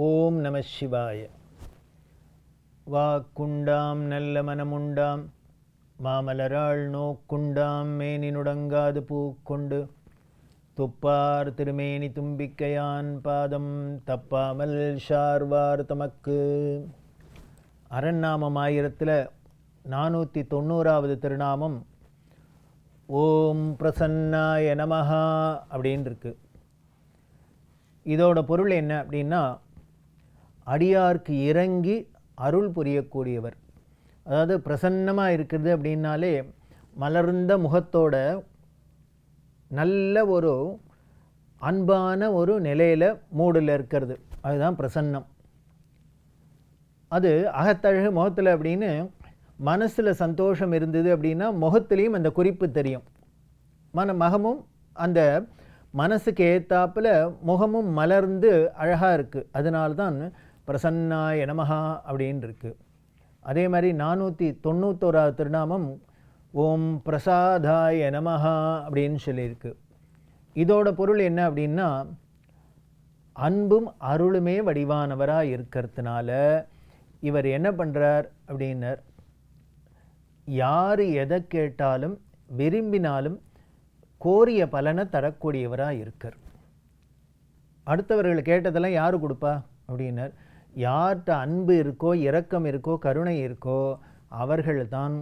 ஓம் நம சிவாய. வாக்குண்டாம் நல்ல மனமுண்டாம் மாமலராள் நோக்குண்டாம் மேனினுடங்காது பூக்கொண்டு துப்பார் திருமேனி தும்பிக்கையான் பாதம் தப்பாமல் ஷார்வார் தமக்கு. அரண்நாமம் 490வது திருநாமம் ஓம் பிரசன்னாய நமஹா அப்படின்னு இருக்கு. இதோட பொருள் என்ன அப்படின்னா, அடியார்க்கு இறங்கி அருள் புரியக்கூடியவர். அதாவது பிரசன்னமாக இருக்கிறது அப்படின்னாலே மலர்ந்த முகத்தோட நல்ல ஒரு அன்பான ஒரு நிலையில் மூடில் இருக்கிறது, அதுதான் பிரசன்னம். அது அகத்தழகு முகத்தில் அப்படின்னு மனசில் சந்தோஷம் இருந்தது அப்படின்னா முகத்துலேயும் அந்த குறிப்பு தெரியும். மகமும் அந்த மனசுக்கு ஏற்றாப்பில் முகமும் மலர்ந்து அழகாக இருக்குது. அதனால்தான் பிரசன்னாய நமஹா அப்படின்னு இருக்குது. அதே மாதிரி 491வது திருநாமம் ஓம் பிரசாதாய நமஹா அப்படின்னு சொல்லியிருக்கு. இதோட பொருள் என்ன அப்படின்னா, அன்பும் அருளுமே வடிவானவராக இருக்கிறதுனால இவர் என்ன பண்ணுறார் அப்படின்னார், யார் எதை கேட்டாலும் விரும்பினாலும் கோரிய பலனை தரக்கூடியவராக இருக்கார். அடுத்தவர்கள் கேட்டதெல்லாம் யார் கொடுப்பா அப்படின்னார், யார்கிட்ட அன்பு இருக்கோ இரக்கம் இருக்கோ கருணை இருக்கோ அவர்கள் தான்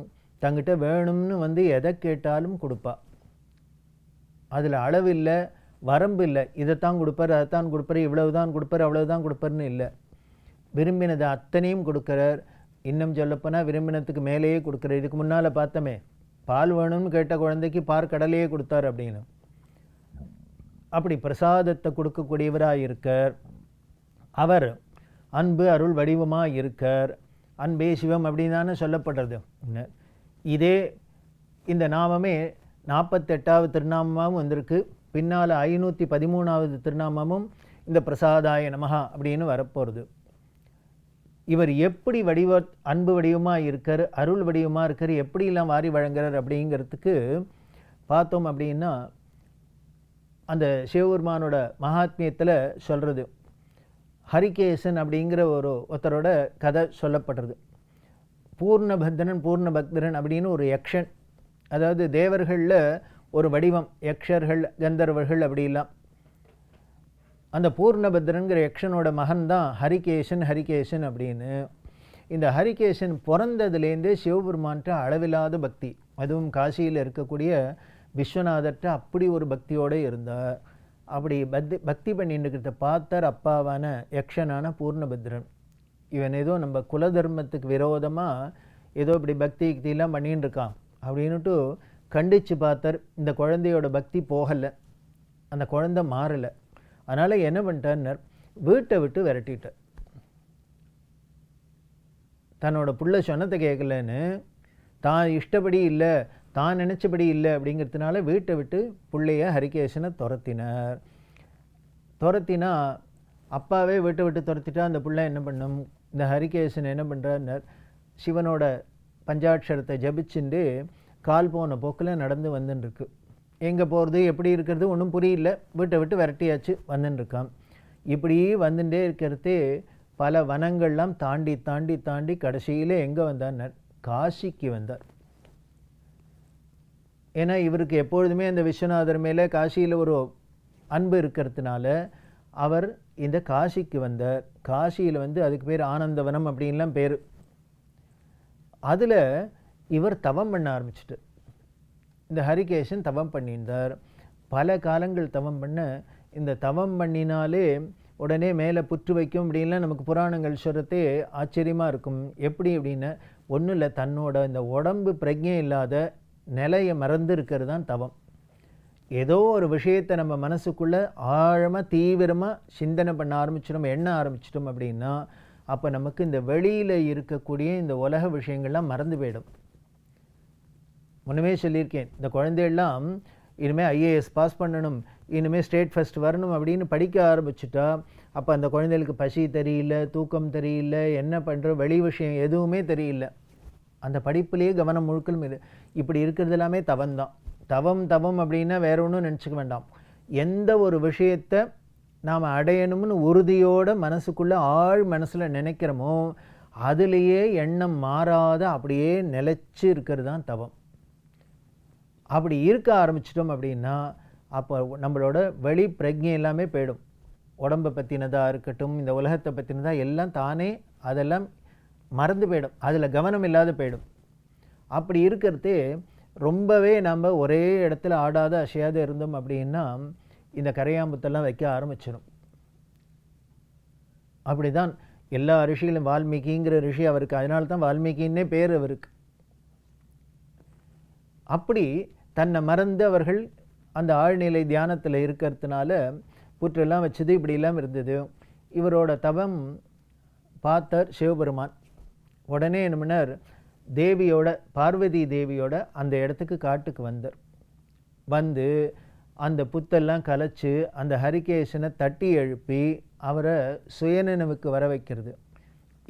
தங்கிட்ட வேணும்னு எதை கேட்டாலும் கொடுப்பா. அதில் அளவில்லை வரம்பு இல்லை, இதைத்தான் கொடுப்பார் அதைத்தான் கொடுப்பார் இவ்வளவுதான் கொடுப்பார் அவ்வளவுதான் கொடுப்பார்னு இல்லை. விரும்பினதை அத்தனையும் கொடுக்குறார். இன்னும் சொல்லப்போனால் விரும்பினத்துக்கு மேலேயே கொடுக்குறார். இதுக்கு முன்னால் பார்த்தோமே, பால் வேணும்னு கேட்ட குழந்தைக்கு பார் கடலையே கொடுத்தார் அப்படின்னு. அப்படி பிரசாதத்தை கொடுக்கக்கூடியவராக இருக்கார். அவர் அன்பு அருள் வடிவமாக இருக்கார். அன்பே சிவம் அப்படின்னு தானே சொல்லப்படுறது. இதே இந்த நாமமே 48வது திருநாமமும் வந்திருக்கு. பின்னால் 513வது திருநாமமும் இந்த பிரசாதாய நமஹா அப்படின்னு வரப்போகிறது. இவர் எப்படி அன்பு வடிவமாக இருக்கார், அருள் வடிவமாக இருக்கார், எப்படிலாம் வாரி வழங்குறார் அப்படிங்கிறதுக்கு பார்த்தோம் அப்படின்னா, அந்த சிவபெருமானோட மகாத்மியத்தில் சொல்கிறது. ஹரிகேசன் அப்படிங்கிற ஒருத்தரோட கதை சொல்லப்படுறது. பூர்ணபத்ரன் பூர்ணபக்தரன் அப்படின்னு ஒரு யக்ஷன், அதாவது தேவர்களில் ஒரு வடிவம், யக்ஷர்கள் கந்தர்வர்கள் அப்படிலாம். அந்த பூர்ணபத்ரங்கிற யக்ஷனோட மகன்தான் ஹரிகேசன் அப்படின்னு. இந்த ஹரிகேசன் பிறந்ததுலேருந்தே சிவபெருமான்கிட்ட அளவில்லாத பக்தி, அதுவும் காசியில் இருக்கக்கூடிய விஸ்வநாதர்கிட்ட அப்படி ஒரு பக்தியோடு இருந்தார். அப்படி பக்தி பண்ணிட்டு பார்த்தார் அப்பாவான யக்ஷனான பூர்ணபத்ரன். இவன் ஏதோ நம்ம குலதர்மத்துக்கு விரோதமாக ஏதோ இப்படி பக்திலாம் பண்ணின்னு இருக்கான் அப்படின்னுட்டு கண்டித்து பார்த்தார். இந்த குழந்தையோட பக்தி போகலை, அந்த குழந்தை மாறலை. அதனால் என்ன பண்ணிட்டார், வீட்டை விட்டு விரட்டிட்டார். தன்னோட புள்ள சொன்னதை கேட்கலன்னு, தான் இஷ்டப்படி இல்லை தான் நினச்சபடி இல்லை அப்படிங்கிறதுனால வீட்டை விட்டு பிள்ளைய ஹரிகேசனை துரத்தினா அப்பாவே வீட்டை விட்டு துரத்திட்டா அந்த பிள்ளை என்ன பண்ணும். இந்த ஹரிகேசன் என்ன பண்ணுறார், சிவனோட பஞ்சாட்சரத்தை ஜபிச்சுட்டு கால் போன போக்கில் நடந்து வந்துட்டுருக்கு. எங்கே போகிறது எப்படி இருக்கிறது ஒன்றும் புரியல, வீட்டை விட்டு விரட்டியாச்சு வந்துட்டுருக்கான். இப்படி வந்துட்டே இருக்கிறதே பல வனங்கள்லாம் தாண்டி தாண்டி தாண்டி கடைசியில் எங்கே வந்தார், காசிக்கு வந்தார். ஏன்னா இவருக்கு எப்பொழுதுமே அந்த விஸ்வநாதர் மேலே காசியில் ஒரு அன்பு இருக்கிறதுனால அவர் இந்த காசிக்கு வந்தார். காசியில் அதுக்கு பேர் ஆனந்தவனம் அப்படின்லாம் பேர். அதில் இவர் தவம் பண்ண ஆரம்பிச்சிட்டு, இந்த ஹரிகேசன் தவம் பண்ணியிருந்தார். பல காலங்கள் தவம் பண்ண, இந்த தவம் பண்ணினாலே உடனே மேலே புற்று வைக்கும் அப்படின்லாம் நமக்கு புராணங்கள் சொல்கிறதே ஆச்சரியமாக இருக்கும். எப்படி அப்படின்னா, ஒன்றும் இல்லை, தன்னோட இந்த உடம்பு பிரஜை இல்லாத நிலையை மறந்து இருக்கிறது தான் தவம். ஏதோ ஒரு விஷயத்தை நம்ம மனசுக்குள்ளே ஆழமாக தீவிரமாக சிந்தனை பண்ண ஆரம்பிச்சிட்டோம், எண்ண ஆரம்பிச்சிட்டோம் அப்படின்னா அப்போ நமக்கு இந்த வெளியில் இருக்கக்கூடிய இந்த உலக விஷயங்கள்லாம் மறந்து போயிடும். முன்னமே சொல்லியிருக்கேன், இந்த குழந்தையெல்லாம் இனிமேல் ஐஏஎஸ் பாஸ் பண்ணணும், இனிமேல் ஸ்டேட் ஃபஸ்ட் வரணும் அப்படின்னு படிக்க ஆரம்பிச்சுட்டா அப்போ அந்த குழந்தைகளுக்கு பசி தெரியல, தூக்கம் தெரியல, என்ன பண்ணுற வெளி விஷயம் எதுவுமே தெரியல. அந்த படிப்புலேயே கவனம் முழுக்கலும் இப்படி இருக்கிறது எல்லாமே தவம்தான். தவம் அப்படின்னா வேற ஒன்றும் நினச்சிக்க வேண்டாம். எந்த ஒரு விஷயத்தை நாம் அடையணும்னு உறுதியோட மனசுக்குள்ளே ஆழ் மனசில் நினைக்கிறோமோ அதுலேயே எண்ணம் மாறாத அப்படியே நிலைச்சி இருக்கிறது தான் தவம். அப்படி இருக்க ஆரம்பிச்சிட்டோம் அப்படின்னா அப்போ நம்மளோட வெளி பிரஜை எல்லாமே போயிடும். உடம்பை பற்றினதாக இருக்கட்டும், இந்த உலகத்தை பற்றினதாக எல்லாம் தானே அதெல்லாம் மறந்து போயிடும், அதில் கவனம் இல்லாத போயிடும். அப்படி இருக்கிறதே ரொம்பவே நம்ம ஒரே இடத்துல ஆடாத அசையாத இருந்தோம் அப்படின்னா இந்த கரையாம்புத்தெல்லாம் வைக்க ஆரம்பிச்சிடும். அப்படி தான் எல்லா ரிஷிகளும், வால்மீகிங்கிற ரிஷி அவருக்கு, அதனால தான் வால்மீகின்னே பேர் அவருக்கு. அப்படி தன்னை மறந்து அவர்கள் அந்த ஆழ்நிலை தியானத்தில் இருக்கிறதுனால புற்றெல்லாம் வச்சது இப்படிலாம் இருந்தது. இவரோட தவம் பார்த்தார் சிவபெருமான். உடனே என்னமன்னார், தேவியோட, பார்வதி தேவியோட அந்த இடத்துக்கு காட்டுக்கு வந்தார். வந்து அந்த புத்தெல்லாம் கலைச்சு அந்த ஹரிகேசனை தட்டி எழுப்பி அவரை சுயநினைவுக்கு வர வைக்கிறது.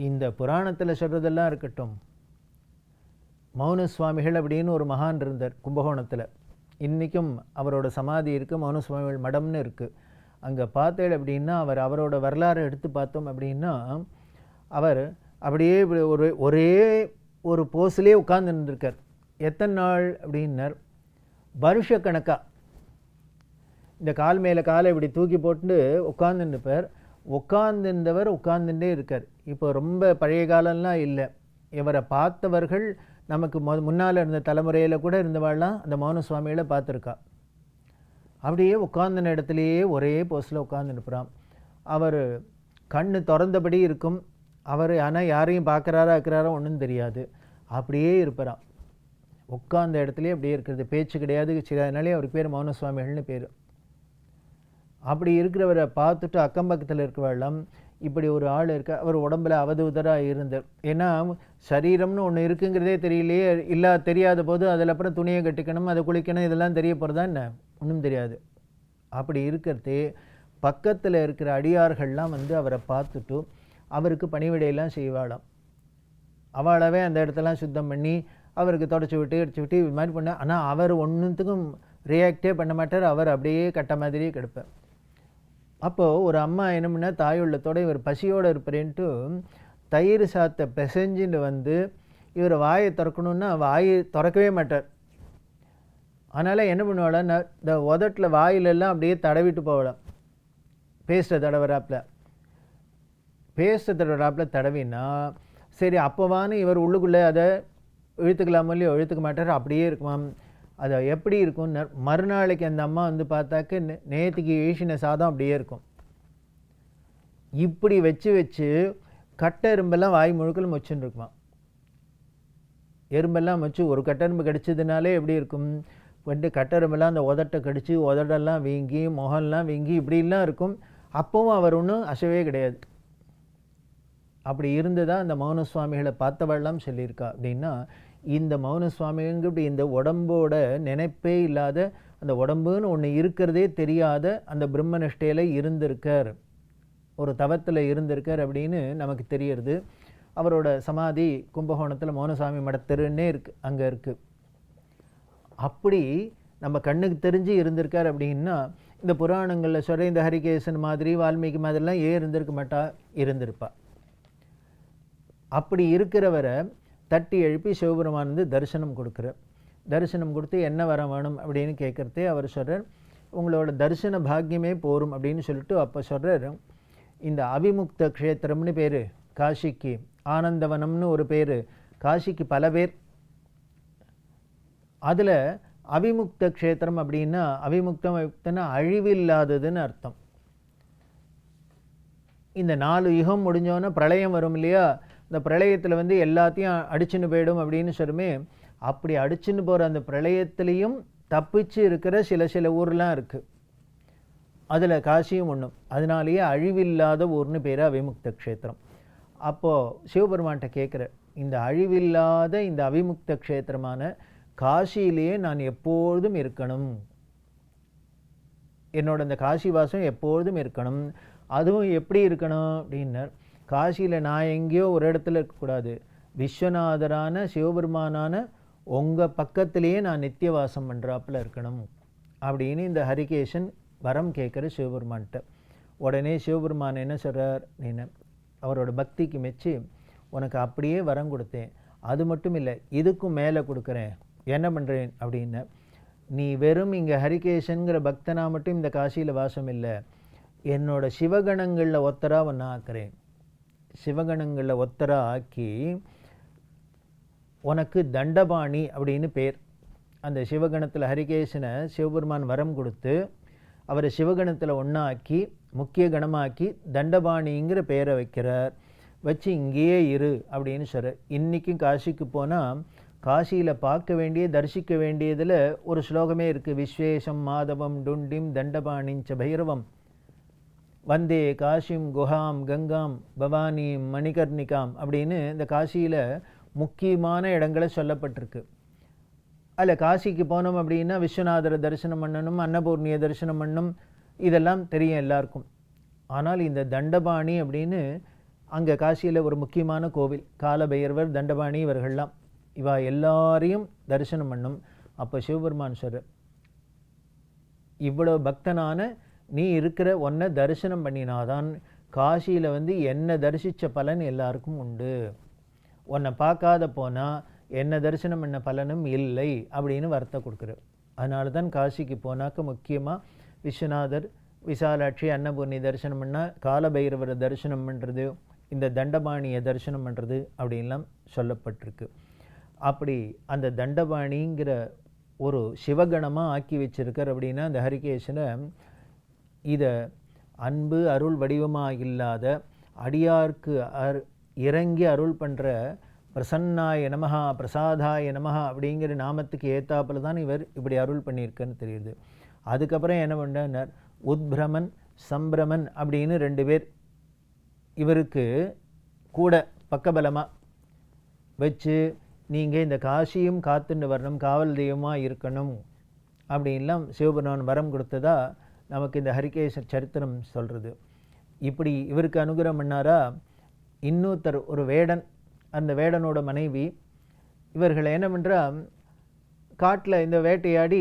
இந்த புராணத்தில் சொல்கிறதெல்லாம் இருக்கட்டும், மௌன சுவாமிகள் அப்படின்னு ஒரு மகான் இருந்தார் கும்பகோணத்தில். இன்றைக்கும் அவரோட சமாதி இருக்குது, மௌன சுவாமிகள் மடம்னு இருக்குது. அங்கே பார்த்தேன் அப்படின்னா அவரோட வரலாறு எடுத்து பார்த்தோம் அப்படின்னா அவர் அப்படியே ஒரே ஒரு போஸ்லேயே உட்கார்ந்துருக்கார். எத்தனை நாள் அப்படின்னார், வருஷக்கணக்காக இந்த கால் மேலே காலை இப்படி தூக்கி போட்டு உட்கார்ந்துருப்பார். உட்கார்ந்துருந்தவர் உட்கார்ந்துட்டே இருக்கார். இப்போ ரொம்ப பழைய காலம்லாம் இல்லை. இவரை பார்த்தவர்கள் நமக்கு முன்னால் இருந்த தலைமுறையில் கூட இருந்தவாள்லாம் அந்த மௌன சுவாமிகளை பார்த்துருக்கா. அப்படியே உட்கார்ந்த இடத்துலையே ஒரே போஸ்டில் உட்கார்ந்துருப்பாராம். அவர் கண்ணு திறந்தபடி இருக்கும். அவர் ஆனால் யாரையும் பார்க்குறாரா இருக்கிறாரோ ஒன்றும் தெரியாது, அப்படியே இருப்பாராம். உட்கார்ந்த இடத்துலையே அப்படியே இருக்கிறது, பேச்சு கிடையாது. அதனாலே அவருக்கு பேர் மௌன சுவாமிகள்னு பேர். அப்படி இருக்கிறவரை பார்த்துட்டு அக்கம் பக்கத்தில் இருக்கிறவெல்லாம் இப்படி ஒரு ஆள் இருக்க, அவர் உடம்புல அவதூதராக இருந்தார். ஏன்னா சரீரம்னு ஒன்று இருக்குங்கிறதே தெரியலையே, தெரியாத போது அதில் அப்புறம் துணியை கட்டிக்கணும், அதை குளிக்கணும், இதெல்லாம் தெரிய போகிறதா என்ன, ஒன்றும் தெரியாது. அப்படி இருக்கிறதே பக்கத்தில் இருக்கிற அடியார்கள்லாம் வந்து அவரை பார்த்துட்டு அவருக்கு பணிவிடையெல்லாம் செய்வாளாம். அவளாவே அந்த இடத்தெல்லாம் சுத்தம் பண்ணி அவருக்கு தொடச்சி விட்டு அடிச்சு விட்டு இது மாதிரி பண்ண. ஆனால் அவர் ஒன்றுத்துக்கும் ரியாக்டே பண்ண மாட்டார். அவர் அப்படியே கட்ட மாதிரியே கிடப்பார். அப்போது ஒரு அம்மா என்ன பண்ண, தாயுள்ளத்தோடு இவர் பசியோடு இருப்பாரேன்ட்டு தயிர் சாத்தை பிசைஞ்சின்னு வந்து இவர் வாயை திறக்கணுன்னா வாயை திறக்கவே மாட்டார். அதனால் என்ன பண்ணுவாளான்னா இந்த உதட்டில் வாயிலெல்லாம் அப்படியே தடவிட்டு போகலாம். பேஸ்ட்டை தடவுறாப்பில் தடவினா சரி அப்போவான்னு இவர் உள்ளுக்குள்ளே அதை இழுத்துக்கலாமோ இல்லையோ, இழுத்துக்க மாட்டார், அப்படியே இருக்குமாம். அதை எப்படி இருக்கும்னு மறுநாளைக்கு அந்த அம்மா வந்து பார்த்தாக்க நேற்றுக்கு ஈஷின சாதம் அப்படியே இருக்கும். இப்படி வச்சு வச்சு கட்டை எறும்பெல்லாம் வாய் முழுக்கலும் மொச்சுன்னு இருக்குமா. எறும்பெல்லாம் மொச்சு ஒரு கட்டெரும்பு கடிச்சதுனாலே எப்படி இருக்கும், வந்து கட்டெரும்பெல்லாம் அந்த உதட்டை கடிச்சு உதடெல்லாம் வீங்கி முகம்லாம் வீங்கி இப்படிலாம் இருக்கும். அப்பவும் அவர் ஒன்றும் அசைவே கிடையாது. அப்படி இருந்துதான் அந்த மௌன சுவாமிகளை பார்த்தவெல்லாம் சொல்லியிருக்கா. அப்படின்னா இந்த மௌன சுவாமிங்க இப்படி இந்த உடம்போட நினைப்பே இல்லாத, அந்த உடம்புன்னு ஒன்று இருக்கிறதே தெரியாத அந்த பிரம்மனிஷ்டையில் இருந்திருக்கார், ஒரு தவத்தில் இருந்திருக்கார் அப்படின்னு நமக்கு தெரியறது. அவரோட சமாதி கும்பகோணத்தில் மௌனசாமி மடத்தெருன்னே இருக்குது, அங்கே இருக்குது. அப்படி நம்ம கண்ணுக்கு தெரிஞ்சு இருந்திருக்கார். அப்படின்னா இந்த புராணங்களில் சொல்கிற இந்த ஹரிகேசன் மாதிரி வால்மீகி மாதிரிலாம் ஏன் இருந்திருக்க மாட்டா, இருந்திருப்பா. அப்படி இருக்கிறவரை தட்டி எழுப்பி சிவபெருமான் வந்து தரிசனம் கொடுக்குறார். தரிசனம் கொடுத்து என்ன வர வேணும் அப்படின்னு கேட்குறதே அவர் சொல்கிறார், உங்களோட தரிசன பாக்கியமே போரும் அப்படின்னு சொல்லிட்டு அப்போ சொல்கிறார், இந்த அவிமுக்த க்ஷேத்திரம்னு பேர் காசிக்கு, ஆனந்தவனம்னு ஒரு பேர், காசிக்கு பல பேர். அதில் அவிமுக்த க்ஷேத்திரம் அப்படின்னா அவிமுக்தம்னா அழிவில்லாததுன்னு அர்த்தம். இந்த 4 யுகம் முடிஞ்சோன்னா பிரளயம் வரும் இல்லையா, இந்த பிரளயத்தில் வந்து எல்லாத்தையும் அடிச்சுன்னு போயிடும் அப்படின்னு சொல்லுமே, அப்படி அடிச்சுன்னு போகிற அந்த பிரளயத்துலேயும் தப்பிச்சு இருக்கிற சில ஊர்லாம் இருக்குது. அதில் காசியும் ஒன்றும். அதனாலேயே அழிவில்லாத ஊர்னு பேர் அவிமுக்த க்ஷேத்திரம். அப்போது சிவபெருமான்கிட்ட கேட்குற, இந்த அழிவில்லாத இந்த அவிமுக்த க்ஷேத்திரமான காசியிலேயே நான் எப்பொழுதும் இருக்கணும், என்னோட இந்த காசி வாசம் எப்பொழுதும் இருக்கணும். அதுவும் எப்படி இருக்கணும் அப்படின்னார், காசியில் நான் எங்கேயோ ஒரு இடத்துல இருக்கக்கூடாது, விஸ்வநாதரான சிவபெருமானான உங்கள் பக்கத்திலேயே நான் நித்தியவாசம் பண்ணுறாப்புல இருக்கணும் அப்படின்னு இந்த ஹரிகேசன் வரம் கேட்குற சிவபெருமான்கிட்ட. உடனே சிவபெருமான் என்ன சொல்கிறார், நீ அவரோட பக்திக்கு மெச்சி உனக்கு அப்படியே வரம் கொடுத்தேன், அது மட்டும் இல்லை இதுக்கும் மேலே கொடுக்குறேன், என்ன பண்ணுறேன் அப்படின்னு, நீ வெறும் இங்கே ஹரிகேஷனுங்கிற பக்தனா மட்டும் இந்த காசியில் வாசம் இல்லை, என்னோட சிவகணங்களில் ஒத்தராக ஒன்றா ஆக்குறேன். சிவகணங்களில் ஒத்தராக ஆக்கி உனக்கு தண்டபாணி அப்படின்னு பேர். அந்த சிவகணத்தில் ஹரிகேசனை சிவபெருமான் வரம் கொடுத்து அவரை சிவகணத்தில் ஒன்றாக்கி முக்கிய கணமாக்கி தண்டபாணிங்கிற பெயரை வைக்கிறார். வச்சு இங்கேயே இரு அப்படின்னு சொல்கிறார். இன்றைக்கும் காசிக்கு போனால் காசியில் பார்க்க வேண்டிய தரிசிக்க வேண்டியதில் ஒரு ஸ்லோகமே இருக்குது. விஸ்வேஷம் மாதவம் டுண்டிம் தண்டபாணிஞ்ச பைரவம் வந்தே காஷிம் குஹாம் கங்காம் பவானியும் மணிகர்ணிகாம் அப்படின்னு இந்த காசியில் முக்கியமான இடங்களை சொல்லப்பட்டிருக்கு. அதில் காசிக்கு போனோம் அப்படின்னா விஸ்வநாதரை தரிசனம் பண்ணணும், அன்னபூர்ணியை தரிசனம் பண்ணணும், இதெல்லாம் தெரியும் எல்லாருக்கும். ஆனால் இந்த தண்டபாணி அப்படின்னு அங்கே காசியில் ஒரு முக்கியமான கோவில், காலபைரவர் தண்டபாணி இவர்கள்லாம் இவா எல்லாரையும் தரிசனம் பண்ணும். அப்போ சிவபெருமான் சொல்கிறார், இவ்வளோ பக்தனான நீ இருக்கிற ஒன்றை தரிசனம் பண்ணினாதான் காசியில் என்னை தரிசித்த பலன் எல்லாருக்கும் உண்டு, உன்னை பார்க்காத போனால் என்னை தரிசனம் பண்ண பலனும் இல்லை அப்படின்னு வார்த்தை கொடுக்குறார். அதனால தான் காசிக்கு போனாக்க முக்கியமாக விஸ்வநாதர், விசாலாட்சி, அன்னபூர்ணி தரிசனம் பண்ணால் காலபைரவரை தரிசனம் பண்ணுறது, இந்த தண்டபாணியை தரிசனம் பண்ணுறது அப்படின்லாம் சொல்லப்பட்டிருக்கு. அப்படி அந்த தண்டபாணிங்கிற ஒரு சிவகணமாக ஆக்கி வச்சிருக்கார். அப்படின்னா அந்த ஹரிகேசனை இதை அன்பு அருள் வடிவமாக இல்லாத அடியார்க்கு இறங்கி அருள் பண்ணுற பிரசன்னாய நமஹா பிரசாதாய நமஹா அப்படிங்கிற நாமத்துக்கு ஏத்தாப்பில் தான் இவர் இப்படி அருள் பண்ணியிருக்கன்னு தெரியுது. அதுக்கப்புறம் என்ன பண்ணார், உத்பிரமன் சம்பிரமன் அப்படின்னு 2 பேர் இவருக்கு கூட பக்கபலமாக வச்சு நீங்கள் இந்த காசியும் காத்துண்டு வரணும், காவல் தெய்வமாக இருக்கணும் அப்படின்லாம் சிவபெருமான் வரம் கொடுத்ததா நமக்கு இந்த ஹரிகேச சரித்திரம் சொல்கிறது. இப்படி இவருக்கு அனுகிரகம் பண்ணாரா. இன்னொருத்தர் ஒரு வேடன், அந்த வேடனோட மனைவி, இவர்கள் என்ன பண்ணுறா, காட்டில் இந்த வேட்டையாடி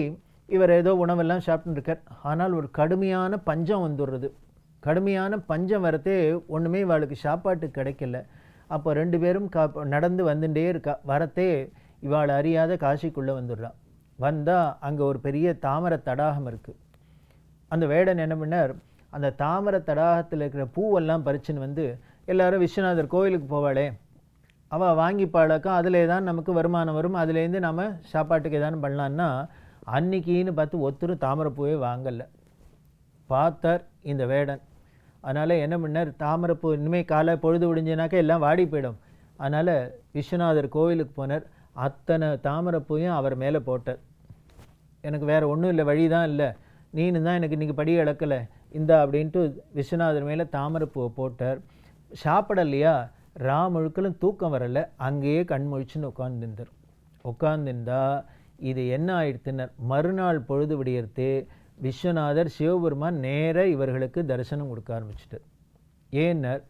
இவர் ஏதோ உணவெல்லாம் சாப்பிட்டுருக்கார். ஆனால் ஒரு கடுமையான பஞ்சம் வந்துடுறது. கடுமையான பஞ்சம் வரத்தே ஒன்றுமே இவாளுக்கு சாப்பாட்டு கிடைக்கல. அப்போ 2 பேரும் நடந்து வந்துட்டே இருக்கா. வரத்தே இவாள் அறியாத காசிக்குள்ளே வந்துடுறான். வந்தால் அங்கே ஒரு பெரிய தாமரை தடாகம் இருக்குது. அந்த வேடன் என்ன பண்ணார், அந்த தாமரை தடாகத்தில் இருக்கிற பூவெல்லாம் பறிச்சுன்னு எல்லாரும் விஸ்வநாதர் கோவிலுக்கு போவாளே அவள் வாங்கிப்பாளாக்கா, அதில் தான் நமக்கு வருமானம் வரும், அதுலேருந்து நம்ம சாப்பாட்டுக்கு எதானு பண்ணலான்னா அன்னைக்கின்னு பார்த்து ஒருத்தரும் தாமரைப்பூவே வாங்கலை. பார்த்தார் இந்த வேடன். அதனால் என்ன பண்ணார், தாமரைப்பூ இனிமேல் காலை பொழுது விடிஞ்சினாக்கா எல்லாம் வாடி போயிடும். அதனால் விஸ்வநாதர் கோவிலுக்கு போனார். அத்தனை தாமரைப்பூயும் அவர் மேலே போட்டார். எனக்கு வேறு ஒன்றும் இல்லை, வழி தான் இல்லை, நீனு தான் எனக்கு இன்றைக்கி படி இழக்கலை, இந்தா அப்படின்ட்டு விஸ்வநாதர் மேலே தாமரைப்பூவை போட்டார். சாப்பிடலையா, முழுக்களும் தூக்கம் வரலை, அங்கேயே கண் முழிச்சுன்னு உட்காந்துருந்தா இது என்ன ஆயிடுத்துனர், மறுநாள் பொழுது விடியறது விஸ்வநாதர் சிவபெருமான் நேராக இவர்களுக்கு தரிசனம் கொடுக்க ஆரம்பிச்சிட்டார். ஏன்னர்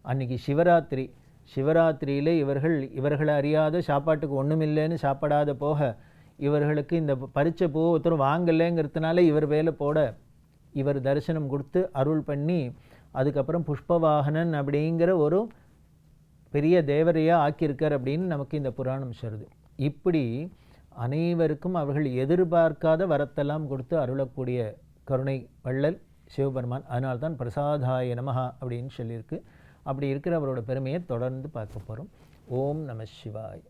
அன்றைக்கி சிவராத்திரி, சிவராத்திரியில் இவர்களை அறியாத சாப்பாட்டுக்கு ஒன்றுமில்லைன்னு சாப்பிடாத போக இவர்களுக்கு இந்த பறிச்ச பூ ஒருத்தரும் வாங்கலைங்கிறதுனால இவர் வேலை போட இவர் தரிசனம் கொடுத்து அருள் பண்ணி அதுக்கப்புறம் புஷ்பவாகனன் அப்படிங்கிற ஒரு பெரிய தேவரையாக ஆக்கியிருக்கார் அப்படின்னு நமக்கு இந்த புராணம் சொல்லுது. இப்படி அனைவருக்கும் அவர்கள் எதிர்பார்க்காத வரத்தெல்லாம் கொடுத்து அருளக்கூடிய கருணை வள்ளல் சிவபெருமான். அதனால்தான் பிரசாதாய நமஹா அப்படின்னு சொல்லியிருக்கு. அப்படி இருக்கிற அவரோட பெருமையை தொடர்ந்து பார்க்க போகிறோம். ஓம் நம சிவாய்.